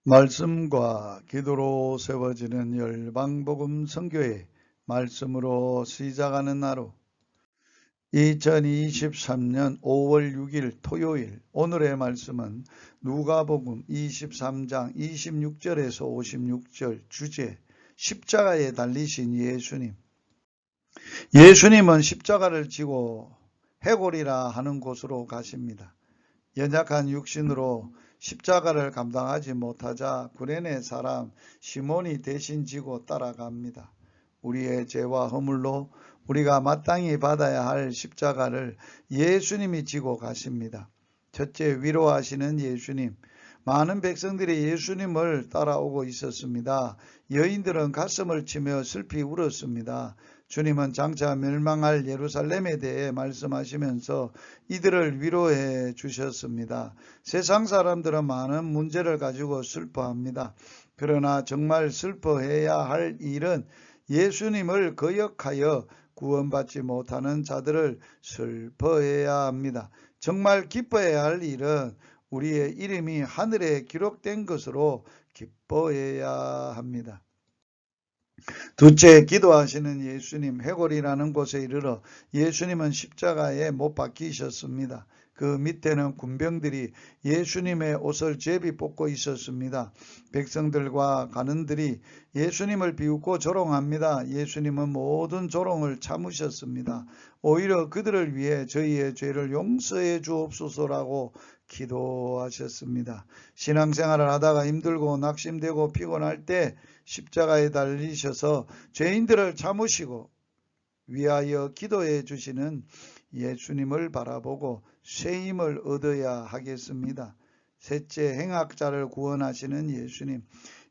말씀과 기도로 세워지는 열방복음 선교회 말씀으로 시작하는 하루 2023년 5월 6일 토요일 오늘의 말씀은 누가복음 23장 26절에서 56절 주제 십자가에 달리신 예수님. 예수님은 십자가를 지고 해골이라 하는 곳으로 가십니다. 연약한 육신으로 십자가를 감당하지 못하자 구레네 사람 시몬이 대신 지고 따라갑니다. 우리의 죄와 허물로 우리가 마땅히 받아야 할 십자가를 예수님이 지고 가십니다. 첫째, 위로하시는 예수님. 많은 백성들이 예수님을 따라오고 있었습니다. 여인들은 가슴을 치며 슬피 울었습니다. 주님은 장차 멸망할 예루살렘에 대해 말씀하시면서 이들을 위로해 주셨습니다. 세상 사람들은 많은 문제를 가지고 슬퍼합니다. 그러나 정말 슬퍼해야 할 일은 예수님을 거역하여 구원받지 못하는 자들을 슬퍼해야 합니다. 정말 기뻐해야 할 일은 우리의 이름이 하늘에 기록된 것으로 기뻐해야 합니다. 둘째, 기도하시는 예수님. 해골이라는 곳에 이르러 예수님은 십자가에 못 박히셨습니다. 그 밑에는 군병들이 예수님의 옷을 제비 뽑고 있었습니다. 백성들과 간원들이 예수님을 비웃고 조롱합니다. 예수님은 모든 조롱을 참으셨습니다. 오히려 그들을 위해 저희의 죄를 용서해 주옵소서라고 기도하셨습니다. 신앙생활을 하다가 힘들고 낙심되고 피곤할 때 십자가에 달리셔서 죄인들을 참으시고 위하여 기도해 주시는 예수님을 바라보고 쇠임을 얻어야 하겠습니다. 셋째, 행악자를 구원하시는 예수님.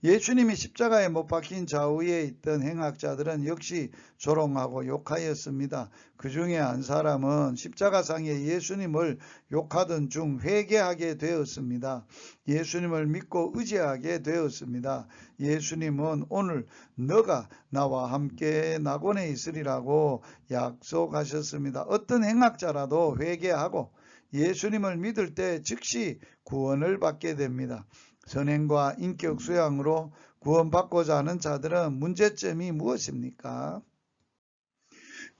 예수님이 십자가에 못 박힌 좌우에 있던 행악자들은 역시 조롱하고 욕하였습니다. 그 중에 한 사람은 십자가상에 예수님을 욕하던 중 회개하게 되었습니다. 예수님을 믿고 의지하게 되었습니다. 예수님은 오늘 너가 나와 함께 낙원에 있으리라고 약속하셨습니다. 어떤 행악자라도 회개하고 예수님을 믿을 때 즉시 구원을 받게 됩니다. 선행과 인격 수양으로 구원받고자 하는 자들은 문제점이 무엇입니까?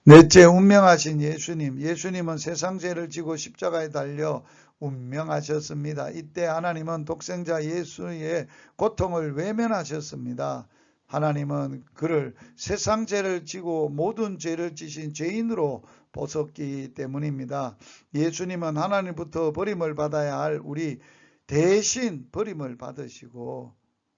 넷째, 운명하신 예수님. 예수님은 세상 죄를 지고 십자가에 달려 운명하셨습니다. 이때 하나님은 독생자 예수의 고통을 외면하셨습니다. 하나님은 그를 세상 죄를 지고 모든 죄를 지신 죄인으로 보셨기 때문입니다. 예수님은 하나님부터 버림을 받아야 할 우리 대신 버림을 받으시고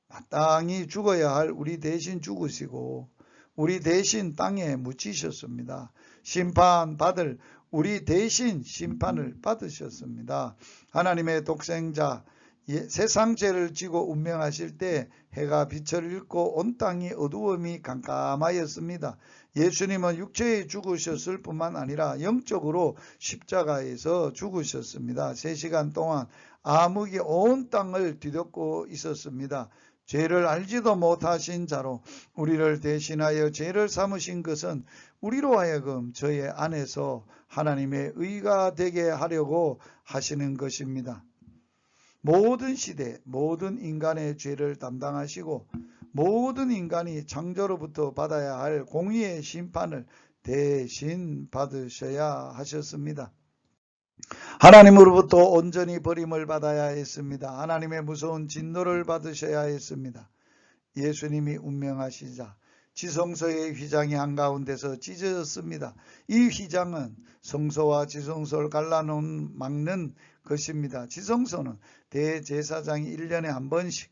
마땅히 죽어야 할 우리 대신 죽으시고 우리 대신 땅에 묻히셨습니다. 심판받을 우리 대신 심판을 받으셨습니다. 하나님의 독생자 세상 죄를 지고 운명하실 때 해가 빛을 잃고 온 땅이 어두움이 깜깜하였습니다. 예수님은 육체에 죽으셨을 뿐만 아니라 영적으로 십자가에서 죽으셨습니다. 3시간 동안 암흑이 온 땅을 뒤덮고 있었습니다. 죄를 알지도 못하신 자로 우리를 대신하여 죄를 삼으신 것은 우리로 하여금 저의 안에서 하나님의 의가 되게 하려고 하시는 것입니다. 모든 시대, 모든 인간의 죄를 담당하시고 모든 인간이 창조로부터 받아야 할 공의의 심판을 대신 받으셔야 하셨습니다. 하나님으로부터 온전히 버림을 받아야 했습니다. 하나님의 무서운 진노를 받으셔야 했습니다. 예수님이 운명하시자 지성소의 휘장이 한가운데서 찢어졌습니다. 이 휘장은 성소와 지성소를 갈라놓은 막는 것입니다. 지성소는 대제사장이 1년에 한 번씩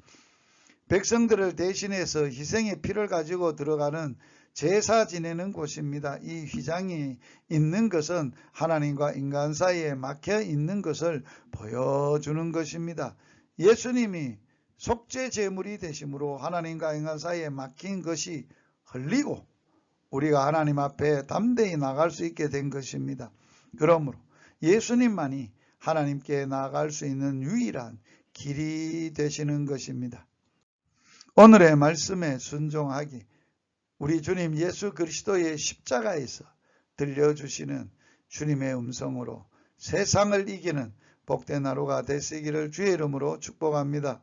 백성들을 대신해서 희생의 피를 가지고 들어가는 제사 지내는 곳입니다. 이 휘장이 있는 것은 하나님과 인간 사이에 막혀 있는 것을 보여주는 것입니다. 예수님이 속죄 제물이 되심으로 하나님과 인간 사이에 막힌 것이 흘리고 우리가 하나님 앞에 담대히 나갈 수 있게 된 것입니다. 그러므로 예수님만이 하나님께 나아갈 수 있는 유일한 길이 되시는 것입니다. 오늘의 말씀에 순종하기, 우리 주님 예수 그리스도의 십자가에서 들려주시는 주님의 음성으로 세상을 이기는 복된 하루가 되시기를 주의 이름으로 축복합니다.